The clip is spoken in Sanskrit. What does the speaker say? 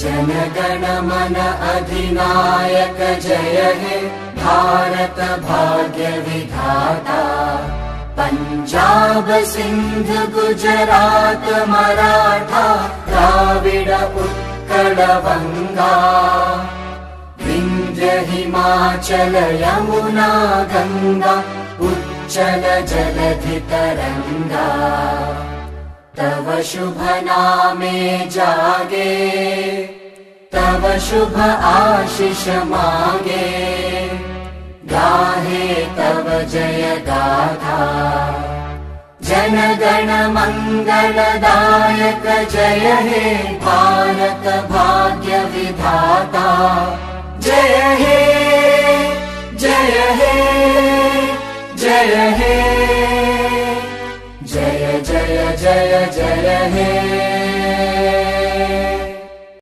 जनगण मन अधिनायक जय हे भारत भाग्य विधाता। पंजाब सिंध गुजरात मराठा द्राविड उत्कल बंगा। विंध्य हिमाचल यमुना गंगा उच्चल जलधि तरंगा। तव शुभ नामे जागे तव शुभ आशीष मांगे। गाहे तव जय गाथा जनगण मंगलदायक जय हे भारत भाग्य विधाता। जय हे जय हे जय हे जय जय जय जय हे।